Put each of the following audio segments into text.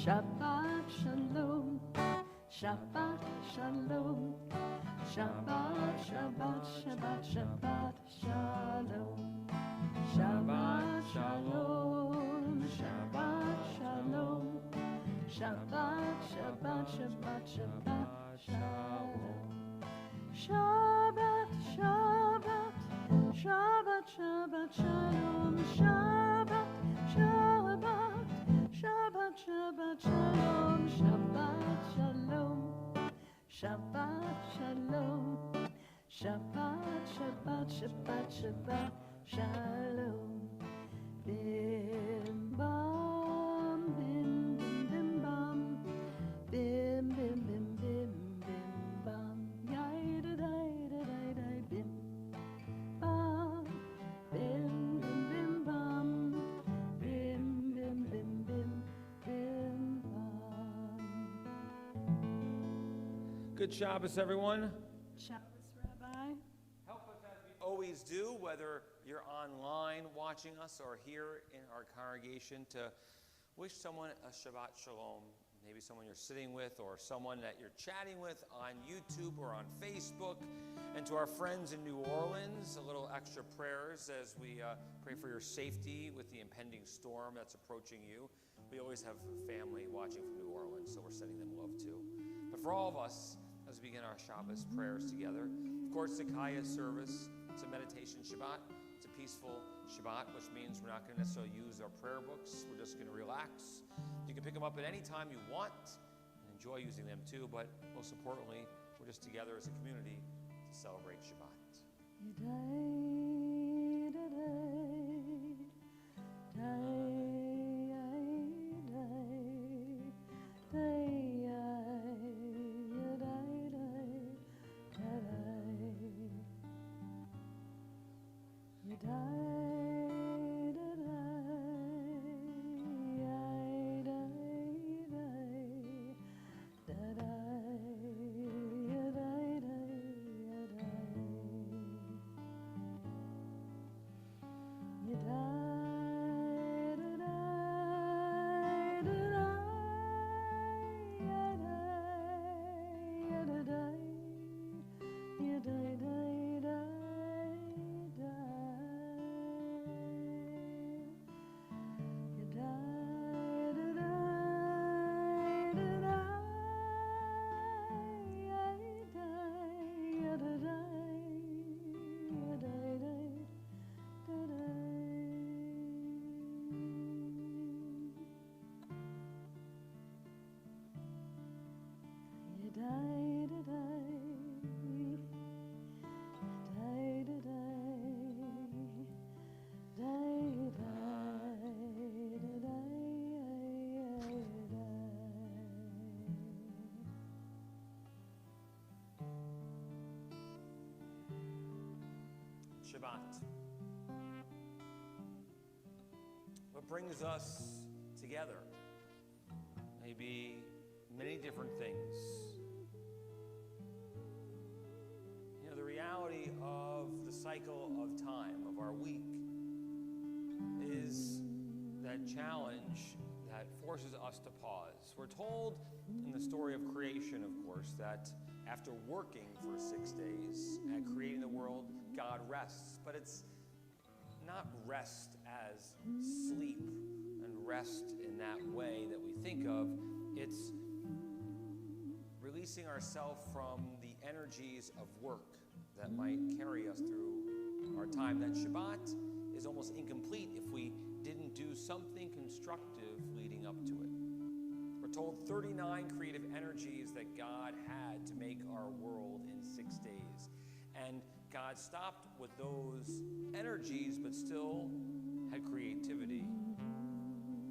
Shabbat Shalom, Shabbat Shalom, Shabbat, Shabbat, Shabbat, Shabbat Shalom, Shabbat Shalom, Shabbat Shalom, Shabbat, Shabbat, Shabbat, Shabbat Shalom, Shabbat, Shabbat, Shabbat, Shabbat Shalom, Shabbat, Shabbat, Shabbat, Shabbat Shalom, Shabbat Shalom, Shabbat Shalom, Shabbat, Shabbat, Shabbat, Shabbat Shalom. Bim bam, bim bim bim bam, bim bim bim bim bim bam, yai da dai da dai dai bim bam, bim bim bim bam, bim bim bim bim bim bam. Good Shabbos, everyone. Shabbos, Rabbi. Help us as we always do, whether you're online watching us or here in our congregation, to wish someone a Shabbat Shalom. Maybe someone you're sitting with or someone that you're chatting with on YouTube or on Facebook. And to our friends in New Orleans, a little extra prayers as we pray for your safety with the impending storm that's approaching you. We always have family watching from New Orleans, so we're sending them love too. But for all of us, as we begin our Shabbos prayers together, of course, the Kaya service, it's a meditation Shabbat. It's a peaceful Shabbat, which means we're not going to necessarily use our prayer books. We're just going to relax. You can pick them up at any time you want and enjoy using them too, but most importantly, we're just together as a community to celebrate Shabbat. Shabbat. What brings us together may be many different things. You know, the reality of the cycle of time, of our week, is that challenge that forces us to pause. We're told in the story of creation, of course, that after working for 6 days at creating the world, God rests. But it's not rest as sleep and rest in that way that we think of. It's releasing ourselves from the energies of work that might carry us through our time. That Shabbat is almost incomplete if we didn't do something constructive leading up to it. We're told 39 creative energies that God had to make our world in 6 days. And God stopped with those energies, but still had creativity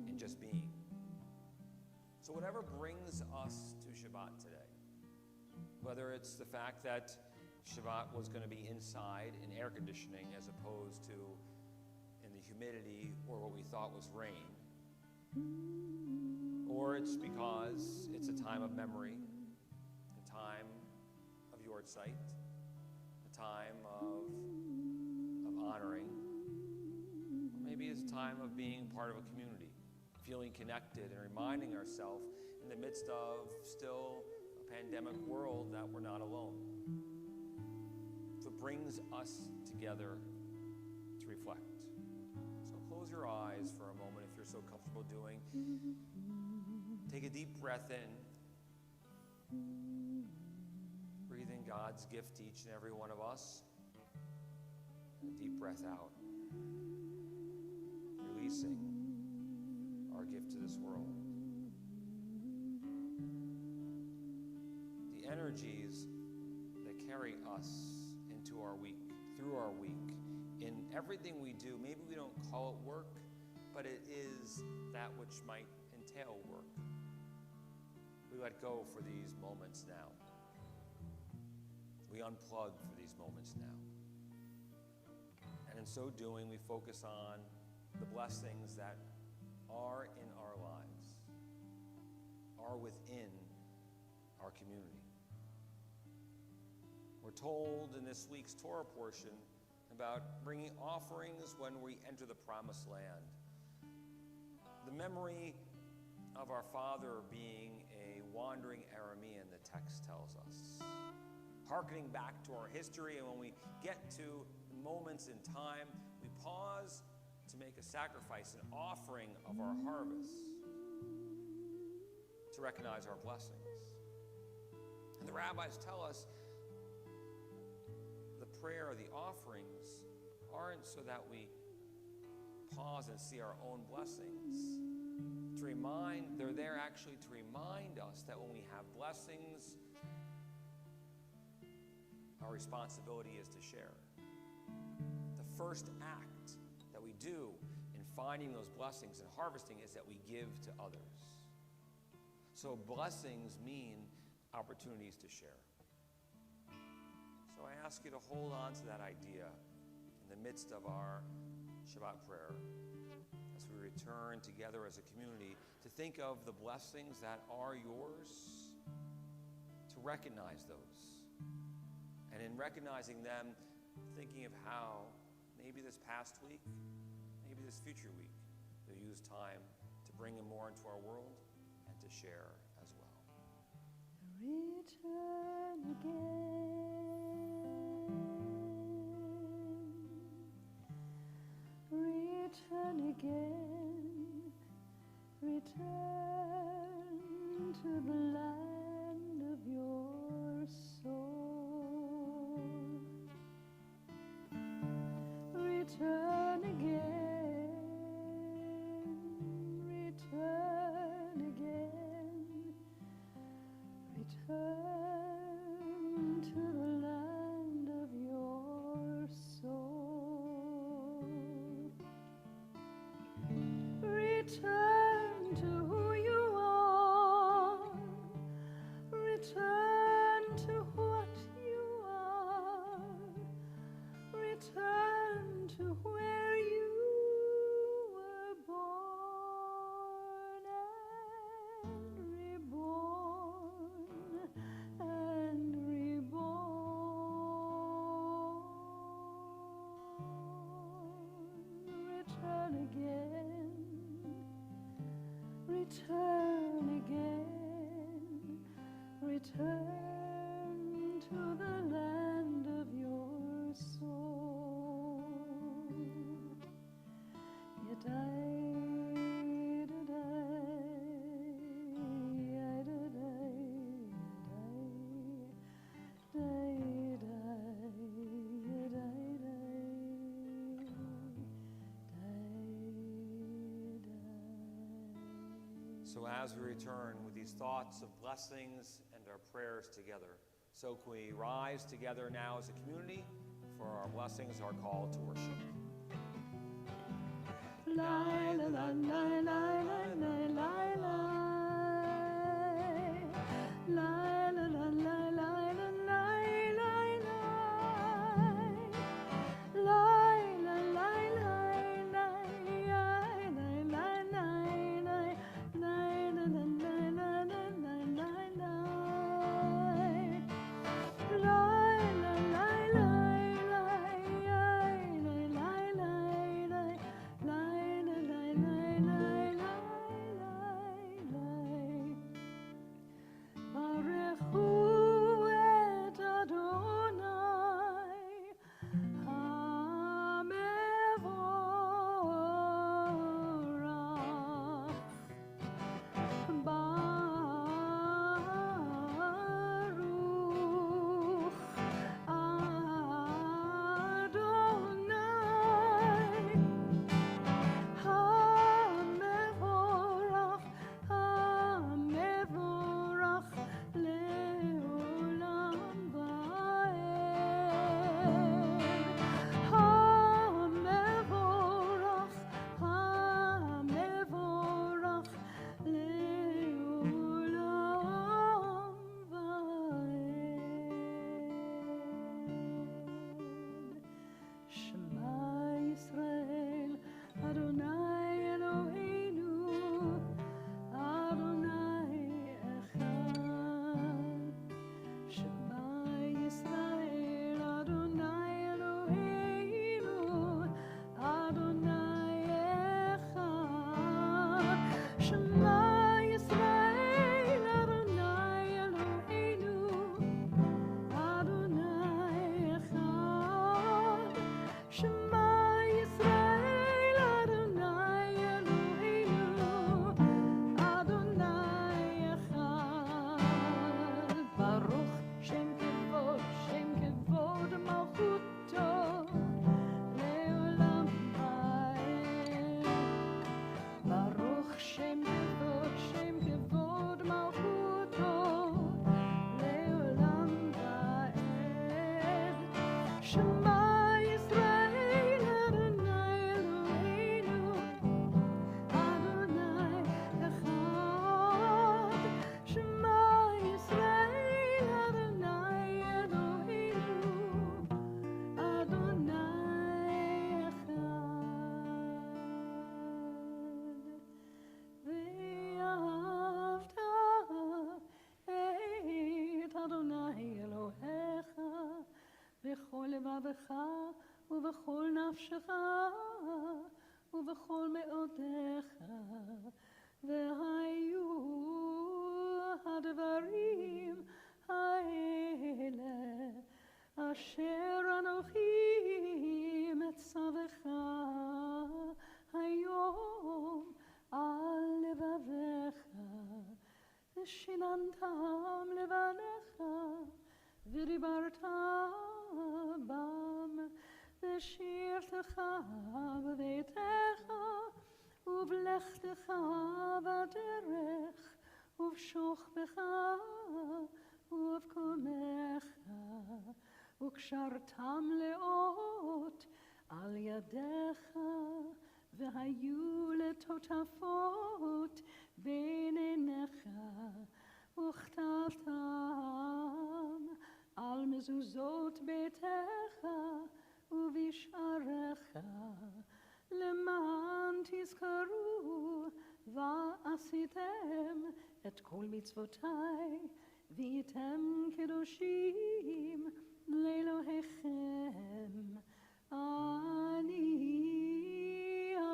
in just being. So whatever brings us to Shabbat today, whether it's the fact that Shabbat was going to be inside in air conditioning as opposed to in the humidity or what we thought was rain, or it's because it's a time of memory, a time of yahrzeit, a time of honoring, or maybe it's a time of being part of a community feeling connected and reminding ourselves in the midst of still a pandemic world that we're not alone. So it brings us together to reflect. So close your eyes for a moment if you're so comfortable doing. Take a deep breath in. Breathe in God's gift to each and every one of us. And a deep breath out. Releasing our gift to this world. The energies that carry us into our week, through our week, in everything we do, maybe we don't call it work, but it is that which might entail work. We let go for these moments now. We unplug for these moments now. And in so doing, we focus on the blessings that are in our lives, are within our community. We're told in this week's Torah portion about bringing offerings when we enter the promised land. The memory of our father being a wandering Aramean, the text tells us. Hearkening back to our history, and when we get to moments in time, we pause to make a sacrifice, an offering of our harvest, to recognize our blessings. And the rabbis tell us the prayer or the offerings aren't so that we pause and see our own blessings. They're there actually to remind us that when we have blessings, our responsibility is to share. The first act that we do in finding those blessings and harvesting is that we give to others. So blessings mean opportunities to share. So I ask you to hold on to that idea in the midst of our Shabbat prayer as we return together as a community to think of the blessings that are yours, to recognize those. And in recognizing them, thinking of how maybe this past week, maybe this future week, you'll use time to bring them more into our world and to share as well. Return again. Return again. Return to the land of your soul. Return again. Return again. Return to the land of your soul. Return to who you are. Return to what you are. Return to where you were born and reborn and reborn. Return again. Return again. Return to the land of your soul. So as we return with these thoughts of blessings and our prayers together, so can we rise together now as a community for our blessings, our call to worship. La la la la la la la la la la la la la la la la Shema Yisrael Adonai Eloheinu Adonai Echad. Shema Yisrael Adonai Eloheinu Adonai Echad. Ve'ahavta et Adonai Elohecha b'chol levavecha ובכל נפשך ובכל מאודיך, והיו הדברים האלה אשר אנוכי מצווך היום על לבביך, ושיננתם לבניך ודיברת בם, ושירתך בביתך ובלכתך בדרך ובשוכבך ובקומך, וקשרתם לאות על ידיך, והיו לטוטפות בין עיניך, וכתבתם על מזוזות ביתך ובשעריך, למען תזכרו ועשיתם את כל מצוותיי, והייתם קדושים לאלוהיכם. אני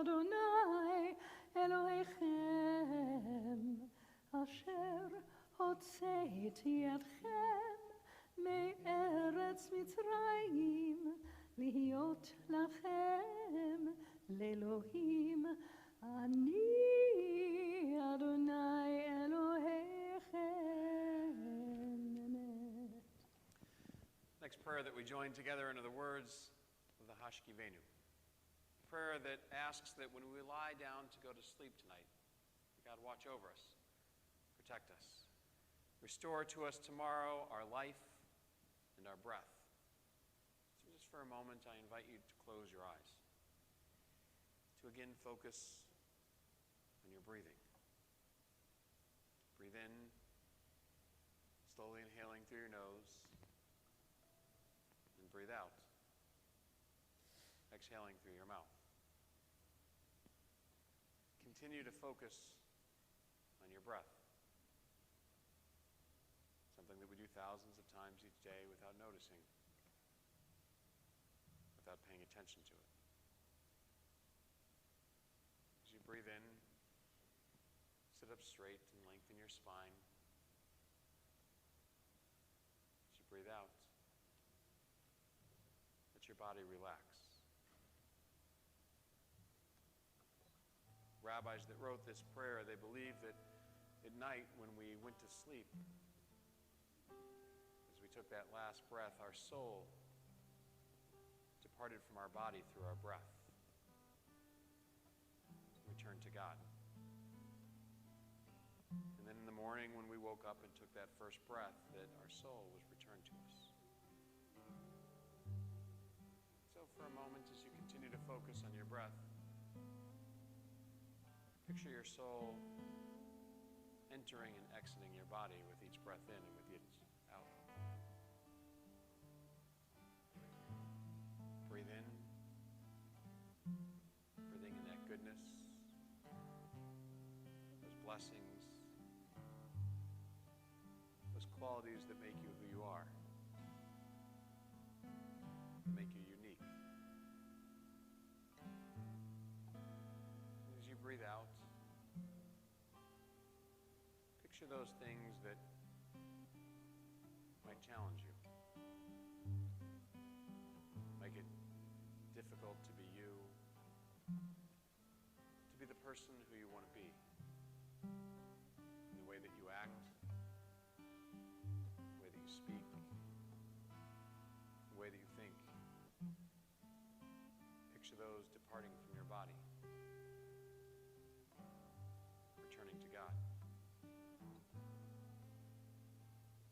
אדוני אלוהיכם, אשר הוצאתי אתכם מארץ מצרים, להיות לכם לאלוהים. אני אדוני אלוהיכם. Next prayer that we join together into the words of the Hashkivenu. Prayer that asks that when we lie down to go to sleep tonight, God watch over us, protect us, restore to us tomorrow our life and our breath. So just for a moment, I invite you to close your eyes, to again focus on your breathing. Breathe in, slowly inhaling through your nose, and breathe out, exhaling through your mouth. Continue to focus on your breath, something that we do thousands of times each day without noticing, without paying attention to it. As you breathe in, sit up straight and lengthen your spine. As you breathe out, let your body relax. Rabbis that wrote this prayer, they believed that at night when we went to sleep, as we took that last breath, our soul departed from our body through our breath, returned to God. And then in the morning when we woke up and took that first breath, that our soul was returned to us. So for a moment, as you continue to focus on your breath, picture your soul entering and exiting your body with each breath in and with each out. Breathe in, breathing in that goodness, those blessings, those qualities that make you who you are, that make you unique. And as you breathe out, picture those things that might challenge you, make it difficult to be you, to be the person who you want to be, in the way that you act, the way that you speak, the way that you think. Picture those departing from your body, returning to God.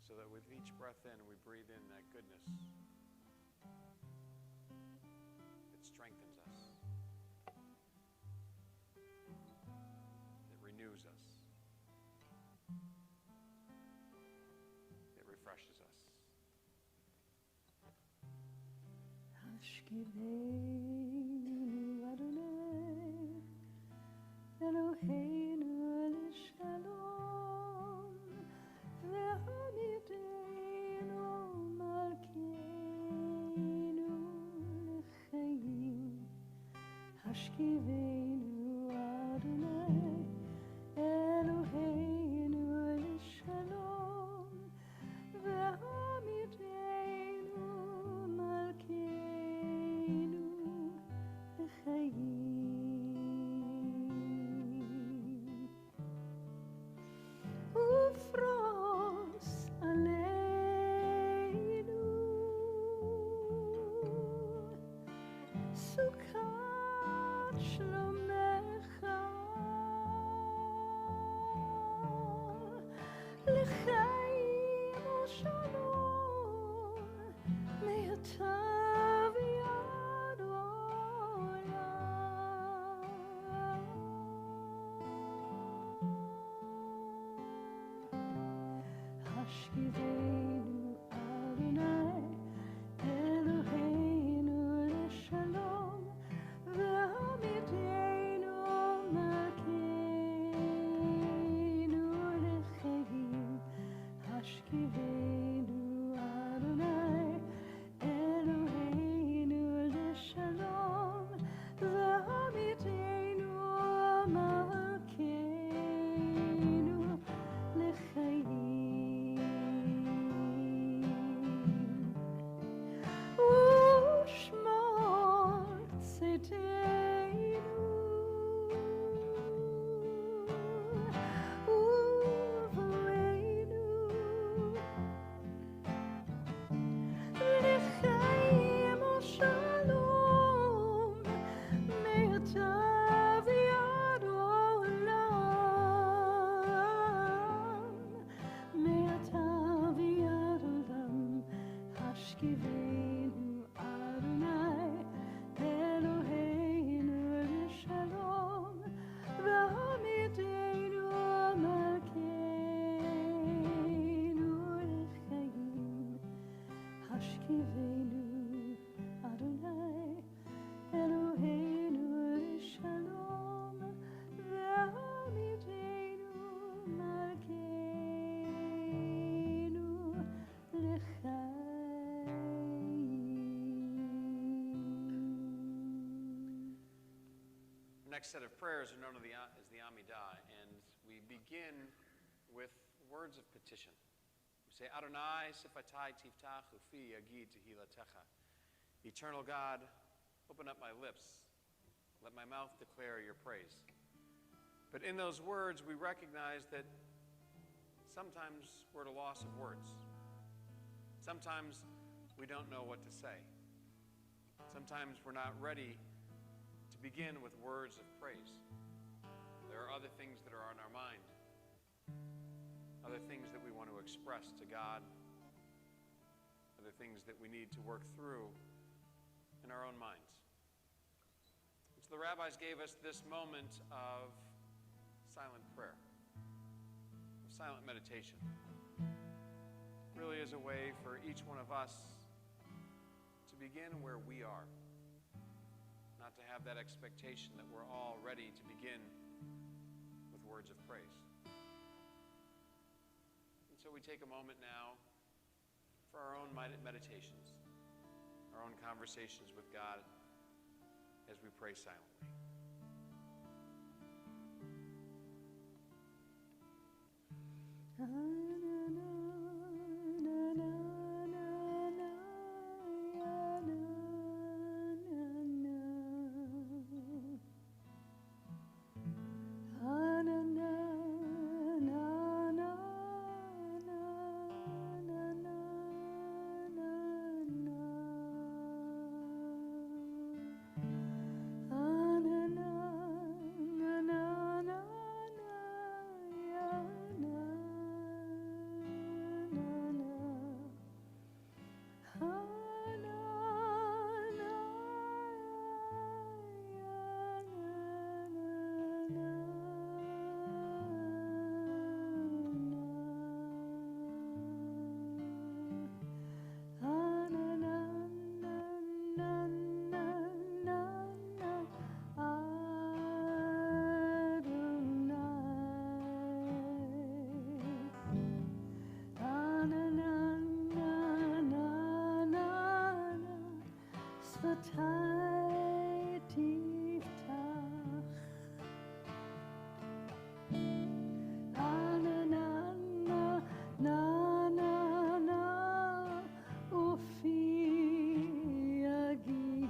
So that with each breath in, we breathe in that goodness, Hashkiveinu Adonai Eloheinu l'shalom ve'hamidenu malkeinu l'chaim Hashkiveinu Adonai Eloheinu l'shalom ve'hamidenu malkeinu l'chaim Ufros aleinu Sukkot shlomecha L'chaim u'shalom me'ata v'yad olam Hashkiveinu Adonai Eloheinu l'shalom ve'hamidenu malkeinu l'chaim Hashkiveinu Adonai Eloheinu l'shalom ve'hamidenu malkeinu l'chaim Ushmor tzedenu u'voreinu l'chaim u'shalom me'ata v'yad olam me'ata v'yad olam Hashkiveinu Adonai Eloheinu l'shalom ve'hamidenu malkeinu l'chaim Hashkiveinu Adonai Eloheinu l'shalom ve'hamidenu malkeinu Our next set of prayers are known as the Amidah, and we begin with words of petition. We say, Adonai sifatai tiftach ufi yagid tehilatecha. Eternal God, open up my lips. Let my mouth declare your praise. But in those words, we recognize that sometimes we're at a loss of words. Sometimes we don't know what to say. Sometimes we're not ready to begin with words of praise. There are other things that are on our mind, other things that we want to express to God, other things that we need to work through in our own minds. And so the rabbis gave us this moment of silent prayer, of silent meditation. It really is a way for each one of us to begin where we are. Not to have that expectation that we're all ready to begin with words of praise. And so we take a moment now for our own meditations, our own conversations with God as we pray silently. שפתיי תפתח. אנה נה נה נה נה נה ופי יגיד,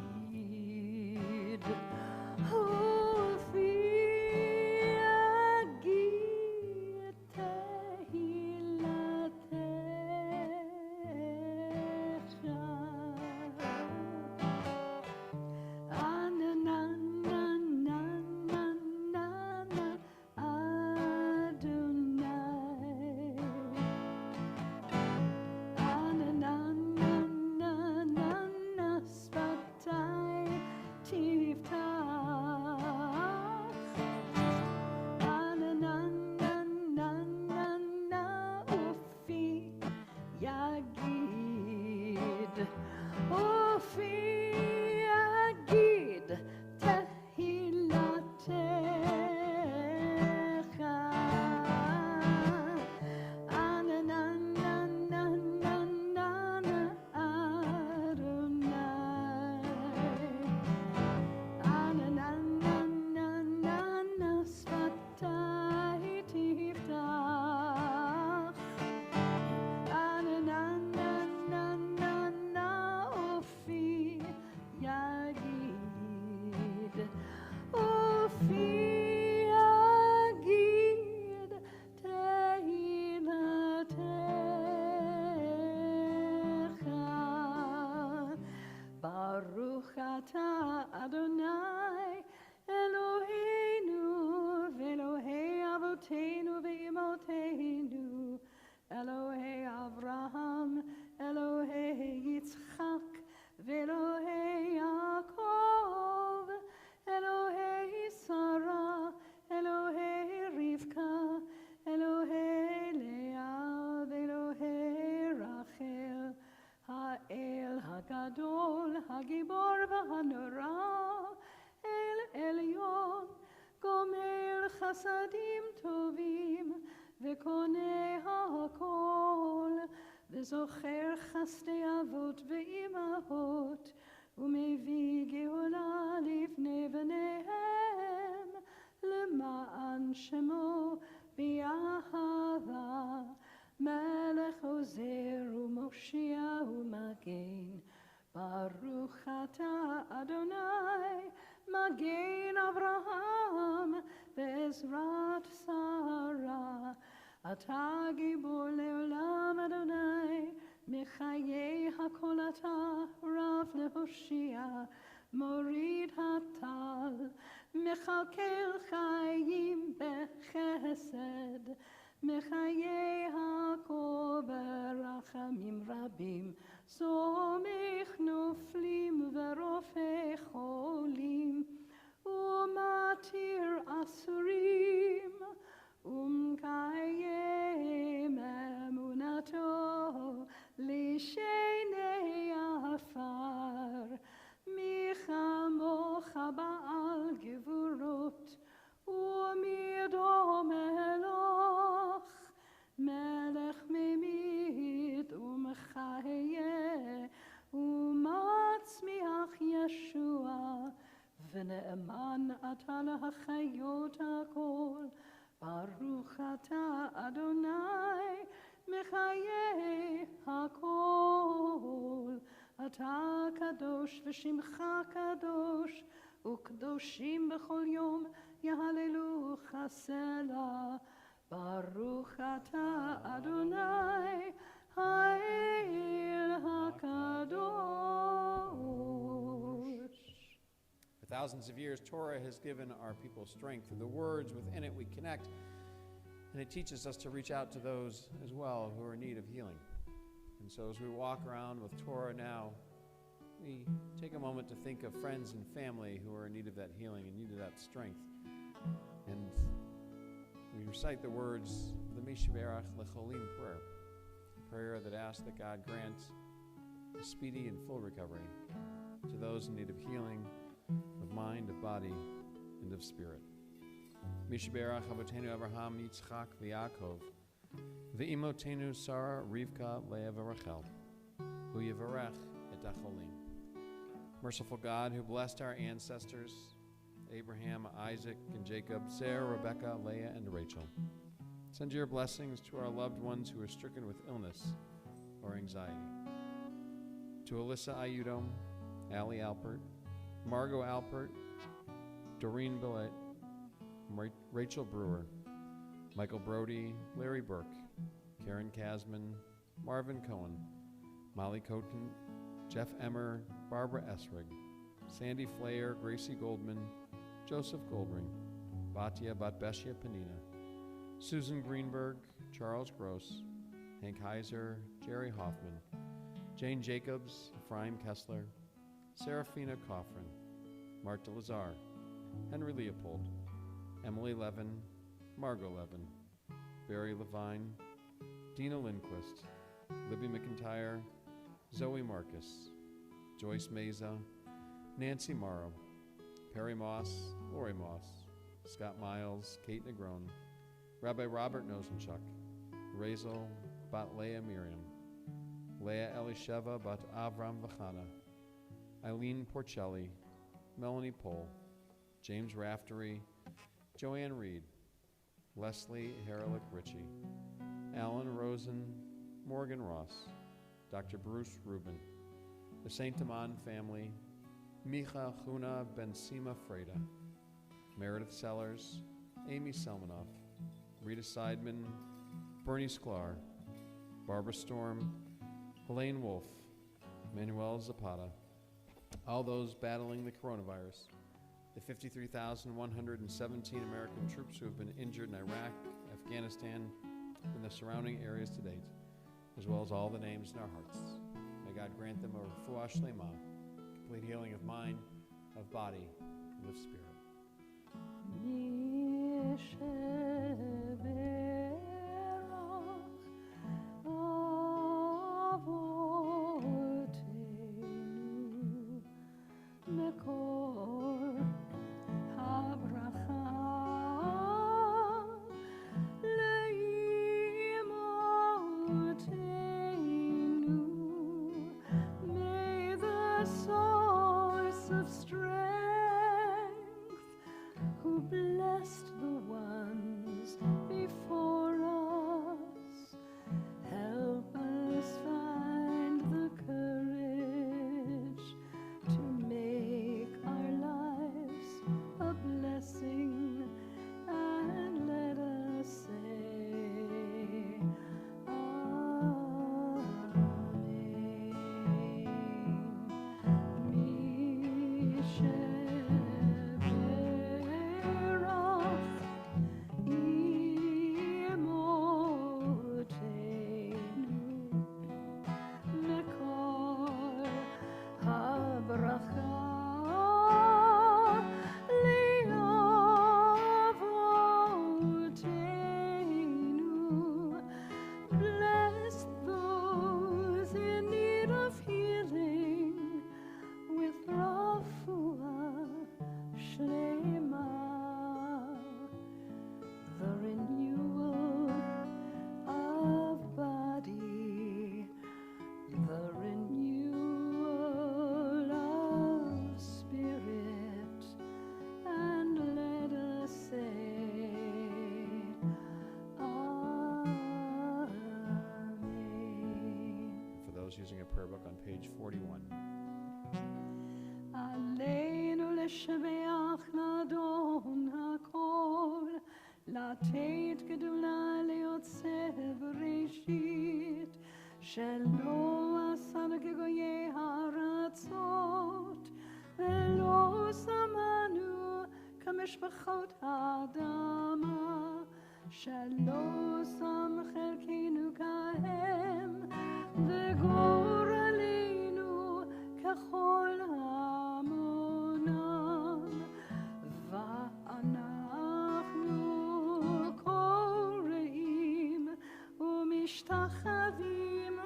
ופי יגיד תהילתך. אנה נה נה נה נה נה נה אדוני. אנה נה נה נה נה נה שפתיי תפתח. אנה נה נה נה נה נה ופי יגיד, ופי יגיד תהילתך. אנה נה נה נה נה נה נה אדוני. אנה נה נה נה נה נה שפתיי תפתח. אנה נה נה נה נה נה ופי יגיד, ופי יגיד תהילתך. ברוך אתה אדוני אלוהינו ואלוהי אבותינו ואמותינו, אלוהי אברהם, אלוהי יצחק ואלוהי יעקב, אלוהי שרה, אלוהי רבקה, אלוהי לאה ואלוהי רחל, האל הגדול, הגיבור והנורא, אל עליון, גומל חסדים טובים וקונה הכל, וזוכר חסדי אבות ואימהות, ומביא גאולה לבני בניהם, למען שמו באהבה, מלך עוזר ומושיע ומגן. ברוך אתה אדוני מגן אברהם בעזרת שרה. אתה גיבור לעולם אדוני, מחיי הכל אתה רב להושיע, מוריד הטל, מכלכל חיים בחסד, מחיי הכל ברחמים רבים, סומך נופלים ורופא חולים, ומתיר אסורים, ומקיים אמונתו לשני עפר. מי כמוך בעל גבורות, ומי דומה לך, מלך ממית ומחיה, ומצמיח ישוע, ונאמן אתה להחיות הכל. ברוך אתה אדוני מחיי הכל. אתה קדוש ושמך קדוש, וקדושים בכל יום יהללוך סלה. ברוך אתה אדוני האל הקדוש. For thousands of years, Torah has given our people strength. Through the words within it, we connect, and it teaches us to reach out to those as well who are in need of healing. And so as we walk around with Torah now, we take a moment to think of friends and family who are in need of that healing, in need of that strength. And we recite the words of the Mishaberach Lecholim prayer, a prayer that asks that God grant a speedy and full recovery to those in need of healing, of mind, of body, and of spirit. Mishaberach Avotenu Abraham, Yitzchak, v'Yaakov, v'imotenu Sarah, Rivka, Leah, v'Rachel, hu yivarech et acholim. Merciful God, who blessed our ancestors, Abraham, Isaac, and Jacob, Sarah, Rebekah, Leah, and Rachel, send your blessings to our loved ones who are stricken with illness or anxiety. To Alyssa Ayudo, Allie Alpert, Margot Alpert, Doreen Billet, Rachel Brewer, Michael Brody, Larry Burke, Karen Kasman, Marvin Cohen, Molly Coten, Jeff Emmer, Barbara Esrig, Sandy Flair, Gracie Goldman, Joseph Goldring, Batia Batbeshia Panina, Susan Greenberg, Charles Gross, Hank Heiser, Jerry Hoffman, Jane Jacobs, Ephraim Kessler, Serafina Coffrin, Mark DeLazar, Henry Leopold, Emily Levin, Margot Levin, Barry Levine, Dina Lindquist, Libby McIntyre, Zoe Marcus, Joyce Meza, Nancy Morrow, Perry Moss, Lori Moss, Scott Miles, Kate Negron, Rabbi Robert Nosenchuk, Razel Bat Leah Miriam, Leah Elisheva Bat Avram Vachana, Eileen Porcelli, Melanie Pohl, James Raftery, Joanne Reed, Leslie Herelick Ritchie, Alan Rosen, Morgan Ross, Dr. Bruce Rubin, the Saint Amand family, Micha Chuna Bensima Freda, Meredith Sellers, Amy Selmanoff, Rita Seidman, Bernie Sklar, Barbara Storm, Helene Wolf, Manuel Zapata, all those battling the coronavirus, the 53,117 American troops who have been injured in Iraq, Afghanistan, and the surrounding areas to date, as well as all the names in our hearts. May God grant them a refuah shlema, complete healing of mind, of body, and of spirit. Blessed the ones before us, help us find the courage to make our lives a blessing, and let us say Amen. Bless those in need of healing with refuah shlema, the renewal of body, the renewal of spirit, and let us say Using a prayer book on page 41. עלינו לשבח לאדון הכל, לתת גדולה ליוצא בראשית, שלא עשנו כגויי הארצות, ולא שמנו כמשפחות האדמה, שלא שם חלקנו כהם, וגורלנו ככל המונם, ואנחנו קוראים ומשתחווים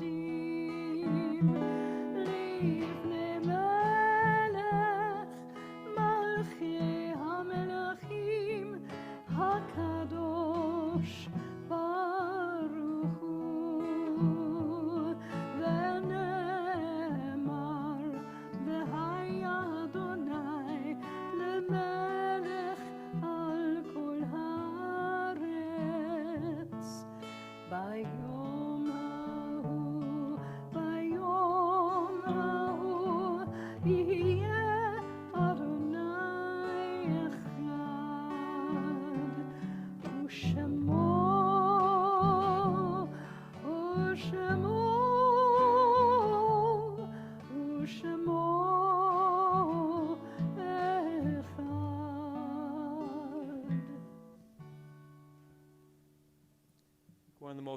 ומודים לפני מלך מלכי המלכים הקדוש ברוך הוא, ונלך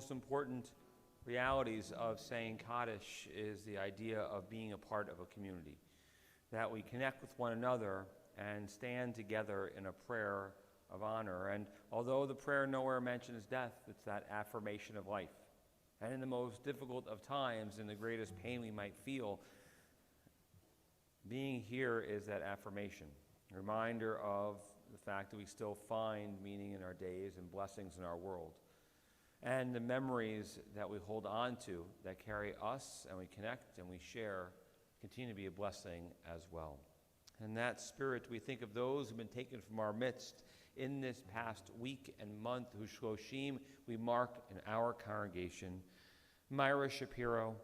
most important realities of saying Kaddish is the idea of being a part of a community, that we connect with one another and stand together in a prayer of honor. And although the prayer nowhere mentions death, it's that affirmation of life. And in the most difficult of times, in the greatest pain we might feel, being here is that affirmation, a reminder of the fact that we still find meaning in our days and blessings in our world. And the memories that we hold on to that carry us and we connect and we share continue to be a blessing as well. In that spirit, we think of those who've been taken from our midst in this past week and month, whose Shloshim we mark in our congregation. Myra Shapiro,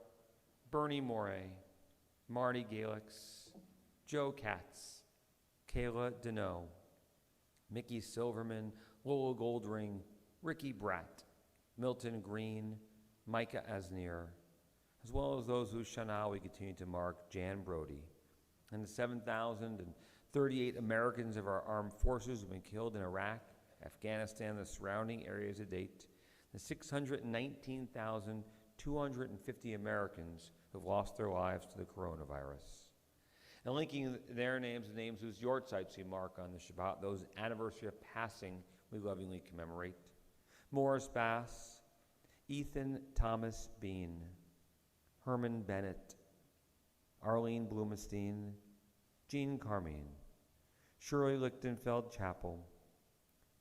Bernie Morey, Marty Galix, Joe Katz, Kayla Deneau, Mickey Silverman, Lola Goldring, Ricky Bratt, Milton Green, Micah Asnier, as well as those whose Shana we continue to mark, Jan Brody, and the 7,038 Americans of our armed forces who have been killed in Iraq, Afghanistan, the surrounding areas to date, the 619,250 Americans who have lost their lives to the coronavirus. And linking their names to names whose yortzites we mark on the Shabbat, those anniversary of passing we lovingly commemorate. Morris Bass, Ethan Thomas Bean, Herman Bennett, Arlene Blumestein, Jean Carmine, Shirley Lichtenfeld Chappell,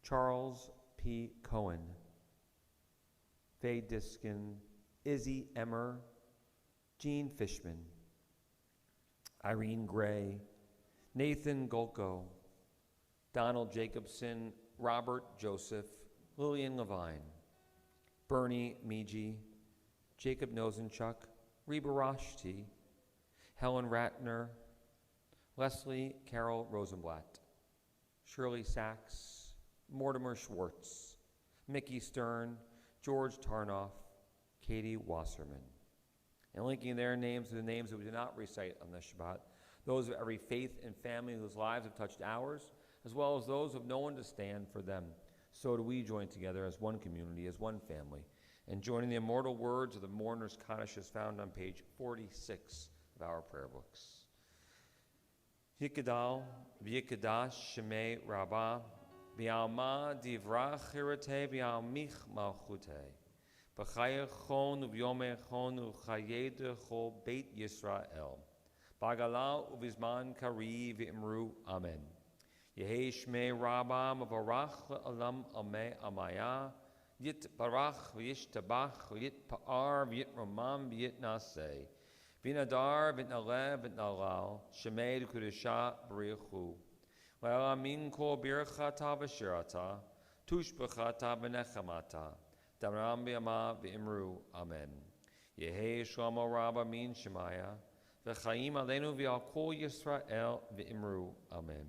Charles P. Cohen, Faye Diskin, Izzy Emmer, Jean Fishman, Irene Gray, Nathan Golko, Donald Jacobson, Robert Joseph, Lillian Levine, Bernie Meege, Jacob Nosenchuk, Reba Roshti, Helen Ratner, Leslie Carol Rosenblatt, Shirley Sachs, Mortimer Schwartz, Mickey Stern, George Tarnoff, Katie Wasserman. And linking their names to the names that we do not recite on the Shabbat, those of every faith and family whose lives have touched ours, as well as those of no one to stand for them. So do we join together as one community, as one family, and joining the immortal words of the mourner's Kaddish as found on page 46 of our prayer books. Yikadal v'yikadash shemei rabbah b'alma divrach chirate b'almich malchute b'chayechon u'vyomechon u'chayed chol beit Yisrael b'agala u'vizman kari v'imru amen. Yehi shmei rabbah mavarach le'alam ameh amaya yit barach v'yishtabach v'yit pa'ar v'yit romam v'yit naseh V'nadar, v'nalev, v'nalal, shemei d'kudesha b'richu. Le'alamin kol birchata v'shirata, tushbechata v'nechamata, damram b'yama v'imru, amen. Yehei shlomo rabba min shemaya, v'chaim aleinu v'al kol Yisrael v'imru, amen.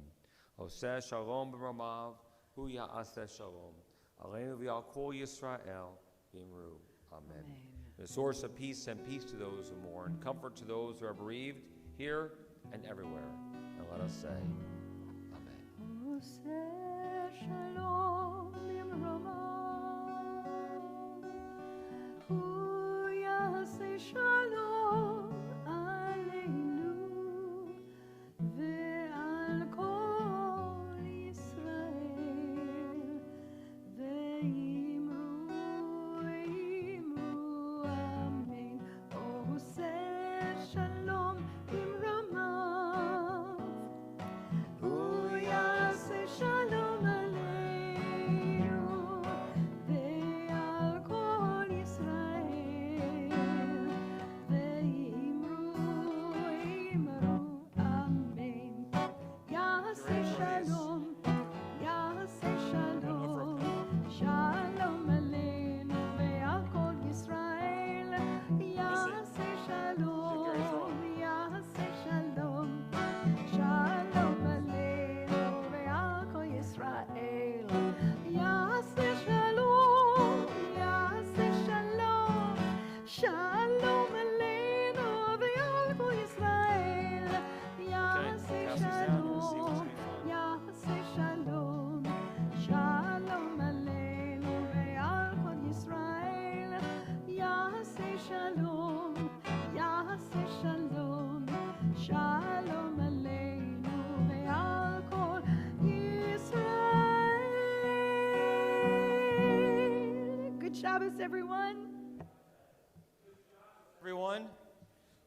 Oseh shalom b'ramav, hu ya'aseh shalom. Aleinu v'al kol Yisrael v'imru, amen. The source of peace and peace to those who mourn, comfort to those who are bereaved, here and everywhere. And let us say, amen. Shalom Yimrama, Hu Yaseh Shalom Aleinu Ve'al Kol Yisrael Ve'imru Amen. Oseh Shalom Yimrama, Hu Yaseh Shalom Aleinu Ve'al Kol Yisrael Ve'imru Amen. Yaseh Shalom, Yaseh Shalom, Shalom Aleinu Ve'al Kol Yisrael. Yaseh Shalom, Yaseh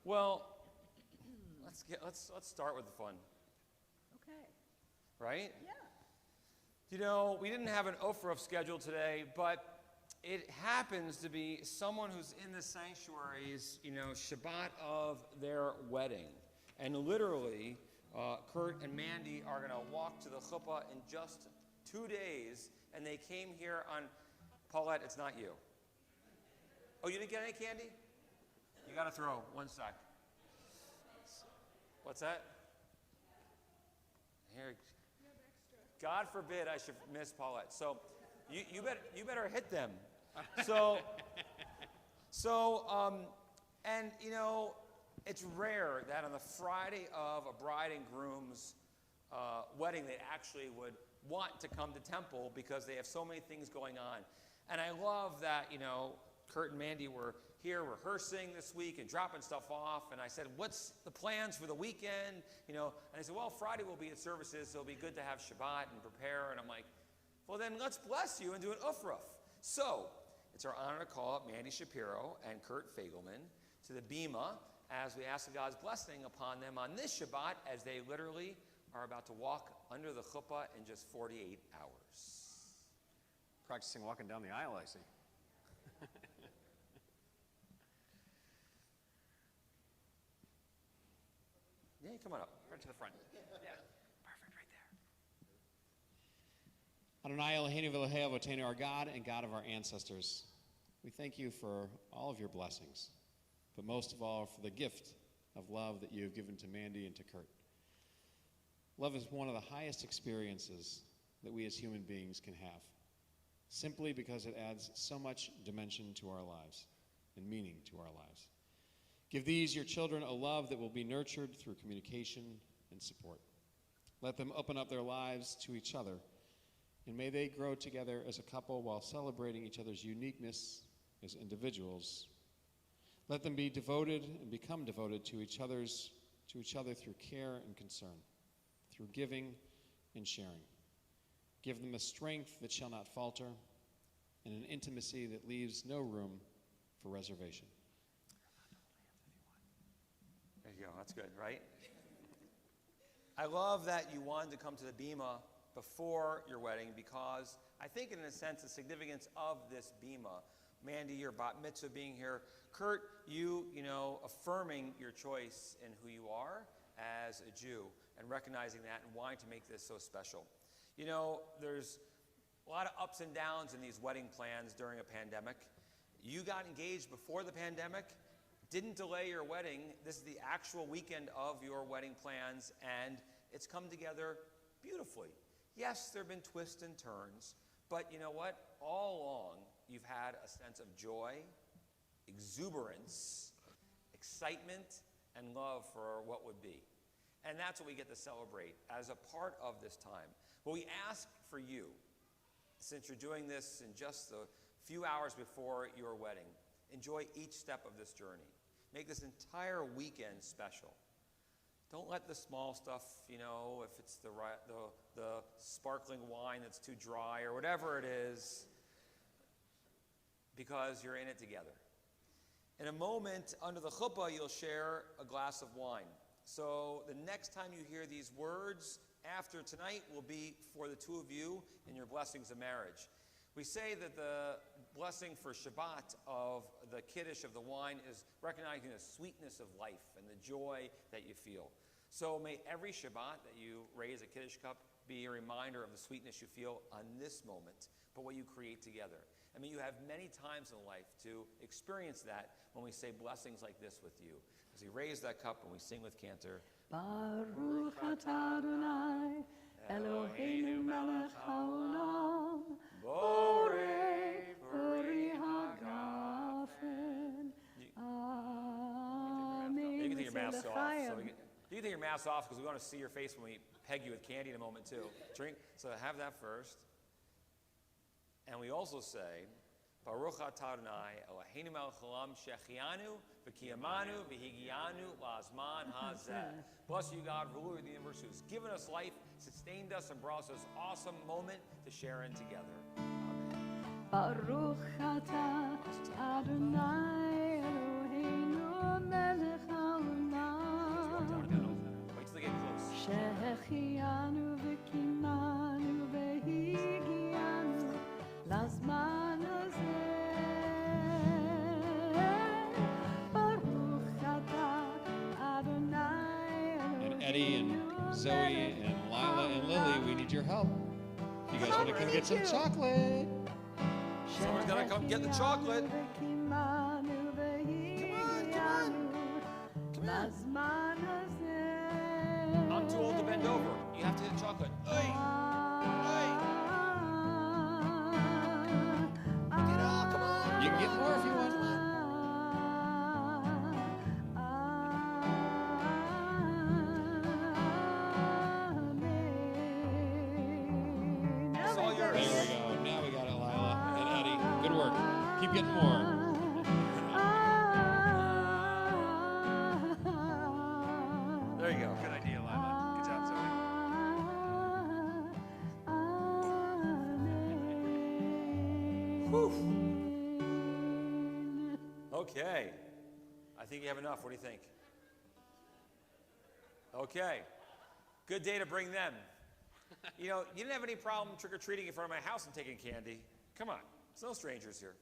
Well, let's start with the fun, Okay. right? Yeah. You know, we didn't have an Ofruf scheduled today, but it happens to be someone who's in the sanctuary's, Shabbat of their wedding. And literally, Kurt and Mandy are going to walk to the chuppah in just 2 days, and they came here on, Paulette, it's not you. Oh, you didn't get any candy? You got to throw one sec. What's that? Here. God forbid I should miss Paulette. So you better hit them. And it's rare that on the Friday of a bride and groom's wedding they actually would want to come to temple because they have so many things going on. And I love that, Kurt and Mandy were here rehearsing this week and dropping stuff off. And I said, what's the plans for the weekend? And they said, well, Friday will be at services, so it'll be good to have Shabbat and prepare. And I'm like, well, then let's bless you and do an Ufruf. So it's our honor to call up Mandy Shapiro and Kurt Fagelman to the Bima as we ask God's blessing upon them on this Shabbat as they literally are about to walk under the chuppah in just 48 hours. Practicing walking down the aisle, I see. Yeah, come on up. Right to the front. Yeah, perfect, right there. Adonai Eloheinu v'Elohei Avotenu, our God and God of our ancestors, we thank you for all of your blessings, but most of all for the gift of love that you have given to Mandy and to Kurt. Love is one of the highest experiences that we as human beings can have, simply because it adds so much dimension to our lives and meaning to our lives. Give these, your children, a love that will be nurtured through communication and support. Let them open up their lives to each other, and may they grow together as a couple while celebrating each other's uniqueness as individuals. Let them be devoted and become devoted to each other through care and concern, through giving and sharing. Give them a strength that shall not falter and an intimacy that leaves no room for reservation. There you go. That's good, right? I love that you wanted to come to the Bima before your wedding because I think in a sense the significance of this Bima, Mandy, your bat mitzvah being here, Kurt, you affirming your choice in who you are as a Jew and recognizing that and wanting to make this so special. There's a lot of ups and downs in these wedding plans during a pandemic. You got engaged before the pandemic, didn't delay your wedding. This is the actual weekend of your wedding plans, and it's come together beautifully. Yes, there have been twists and turns, but you know what? All along, you've had a sense of joy, exuberance, excitement, and love for what would be. And that's what we get to celebrate as a part of this time. What we ask for you, since you're doing this in just the few hours before your wedding, enjoy each step of this journey. Make this entire weekend special. Don't let the small stuff, if it's the sparkling wine that's too dry or whatever it is, because you're in it together. In a moment, under the chuppah, you'll share a glass of wine. So the next time you hear these words after tonight will be for the two of you in your blessings of marriage. We say that the blessing for Shabbat of the Kiddush of the wine is recognizing the sweetness of life and the joy that you feel. So may every Shabbat that you raise a Kiddush cup be a reminder of the sweetness you feel on this moment, but what you create together. I mean, you have many times in life to experience that when we say blessings like this with you. As we raise that cup and we sing with Cantor. Baruch atah Adonai, Eloheinu melech haolam, borei peri hagafen. Amen. You can take your mask off. You can take your mask off because we want to see your face when we peg you with candy in a moment too. Drink. So have that first. And we also say, Baruch atah Adonai, Eloheinu melech haolam, shechianu v'kiyamanu v'higianu la'azman hazeh. Bless you, God, ruler of the universe, who has given us life, sustained us, and brought us this awesome moment to share in together. Amen. Baruch atah Adonai Eloheinu melech haolam. Eddie and Zoe and Lila and Lily, we need your help. If you guys want to come get some chocolate. Someone's got to come get the chocolate. Come on. I'm too old to bend over. You have to get chocolate. Get up, come on. You can get more if you want. It's all yours. There we go. Now we got it, Lila and Eddie. Good work. Keep getting more. There you go. Good idea, Lila. Good job, Zoe. Okay. I think you have enough. What do you think? Okay. Good day to bring them. You know, you didn't have any problem trick-or-treating in front of my house and taking candy. Come on. There's no strangers here.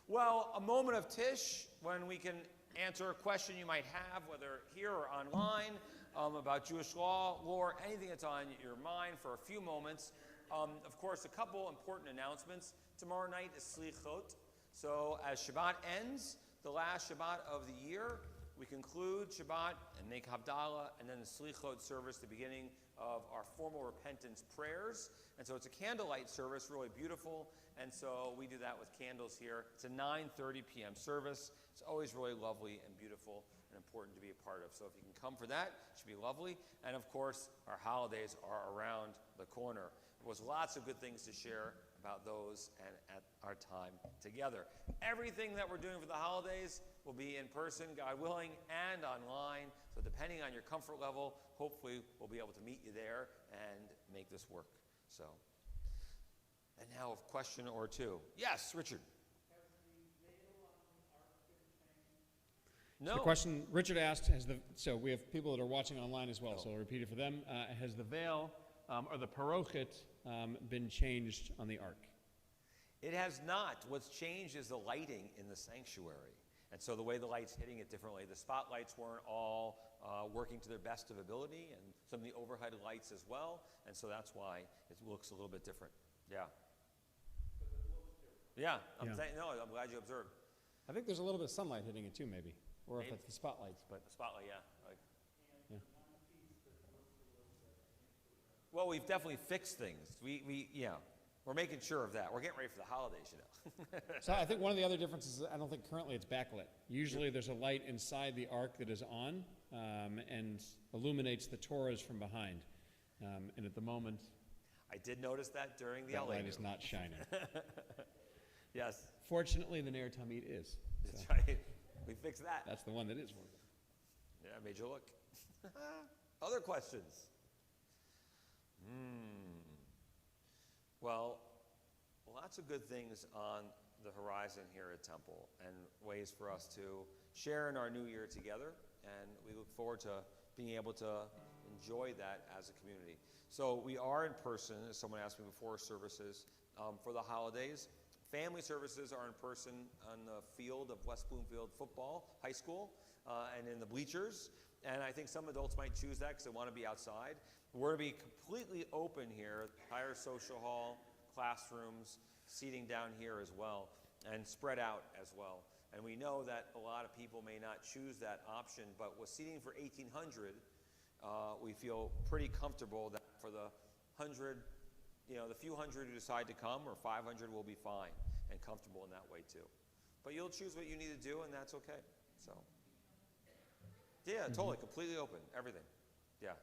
Well, a moment of Tish when we can answer a question you might have, whether here or online, about Jewish law, lore, anything that's on your mind for a few moments. Of course, a couple important announcements. Tomorrow night is Slichot. So as Shabbat ends, the last Shabbat of the year, we conclude Shabbat and make Havdalah, and then the Slichot service, the beginning of our formal repentance prayers. And so it's a candlelight service, really beautiful. And so we do that with candles here. It's a 9:30 p.m. service. It's always really lovely and beautiful and important to be a part of. So if you can come for that, it should be lovely. And of course, our holidays are around the corner. There was lots of good things to share about those and at our time together. Everything that we're doing for the holidays will be in person, God willing, and online. So depending on your comfort level, hopefully we'll be able to meet you there and make this work. So, and now a question or two. Yes, Richard. No. The question Richard asked, so we have people that are watching online as well, so I'll repeat it for them. Has the veil or the parochet been changed on the ark? It has not. What's changed is the lighting in the sanctuary. And so the way the light's hitting it differently. The spotlights weren't all working to their best of ability, and some of the overhead lights as well. And so that's why it looks a little bit different. Yeah. Yeah. I'm glad you observed. I think there's a little bit of sunlight hitting it too, maybe. Or if it's the spotlights, but the spotlight, yeah. Yeah. Well, we've definitely fixed things. We're making sure of that. We're getting ready for the holidays, you know. So I think one of the other differences is I don't think currently it's backlit. Usually there's a light inside the ark that is on and illuminates the Torahs from behind. And at the moment, I did notice that during the that LA light is not shining. Yes. Fortunately, the Ner Tamid is. That's right. We fixed that. That's the one that is working. Yeah, I made you look. Other questions? Well, lots of good things on the horizon here at Temple and ways for us to share in our new year together. And we look forward to being able to enjoy that as a community. So we are in person, as someone asked me before, services for the holidays. Family services are in person on the field of West Bloomfield Football High School and in the bleachers. And I think some adults might choose that because they want to be outside. We're going to be completely open here, entire social hall, classrooms, seating down here as well, and spread out as well. And we know that a lot of people may not choose that option, but with seating for 1,800, we feel pretty comfortable that for the 100, the few hundred who decide to come, or 500 will be fine and comfortable in that way too. But you'll choose what you need to do, and that's okay. So, yeah, totally, completely open, everything. Yeah.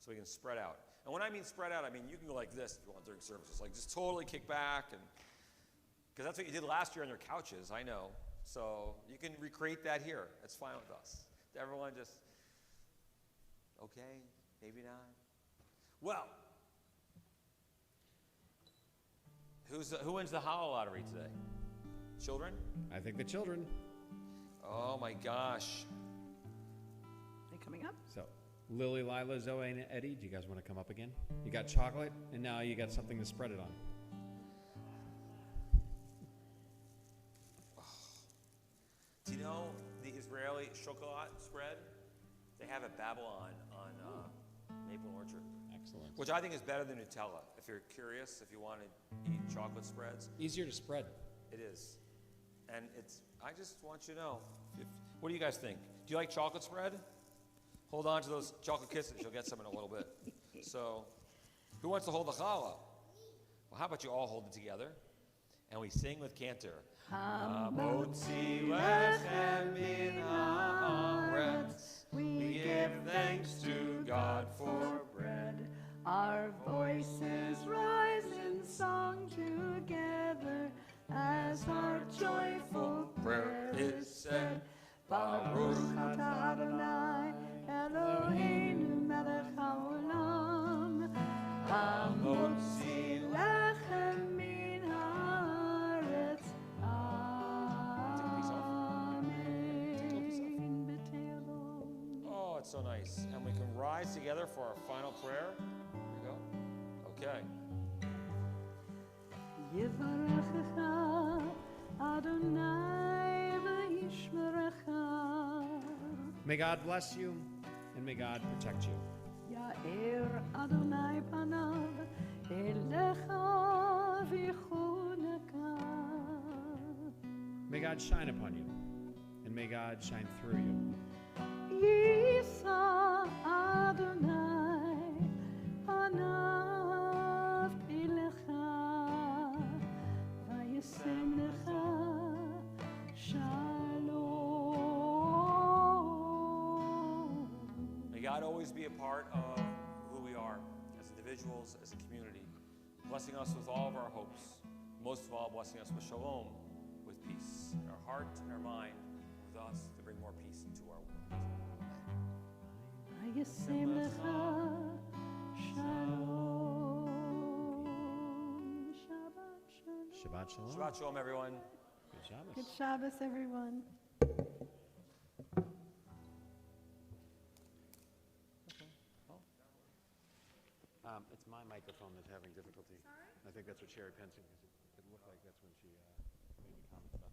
So we can spread out. And when I mean spread out, I mean you can go like this if you want during services. Like just totally kick back, and because that's what you did last year on your couches, I know. So you can recreate that here. That's fine with us. Everyone just, okay, maybe not. Well, who wins the Hollow Lottery today? Children? I think the children. Oh my gosh. Are they coming up? So, Lily, Lila, Zoe, and Eddie, do you guys want to come up again? You got chocolate, and now you got something to spread it on. Do you know the Israeli chocolate spread? They have at Babylon on Maple and Orchard, Excellent. which I think is better than Nutella. If you're curious, if you want to eat chocolate spreads, Easier to spread. it is. And I just want you to know, what do you guys think? Do you like chocolate spread? Hold on to those chocolate kisses. You'll get some in a little bit. So, who wants to hold the challah? Well, how about you all hold it together? And we sing with Cantor. Hamotzi lechem min haaretz. We give thanks to God for bread. Our voices rise in song together as our joyful prayer is said. Baruch atah Adonai Eloheinu melech haolam. Hamotzi lechem min haaretz. Amen. B'teilom. Oh, it's so nice. And we can rise together for our final prayer. Here we go. Okay. Yivarechecha Adonai v'yishmerecha. May God bless you, and may God protect you. Ya'er Adonai panav elecha v'yichuneka. May God shine upon you, and may God shine through you. Yisa Adonai panav elecha v'yisem lecha shalom. May God always be a part of who we are as individuals, as a community, blessing us with all of our hopes, most of all blessing us with shalom, with peace in our heart and our mind, with us to bring more peace into our world. V'yisem lecha shalom. Shabbat shalom. Shabbat shalom. Shabbat shalom, everyone. Good Shabbos. Good Shabbos, everyone. It's my microphone that's having difficulty. I think that's what Sherry Pensing is. It looked like that's when she made the comment about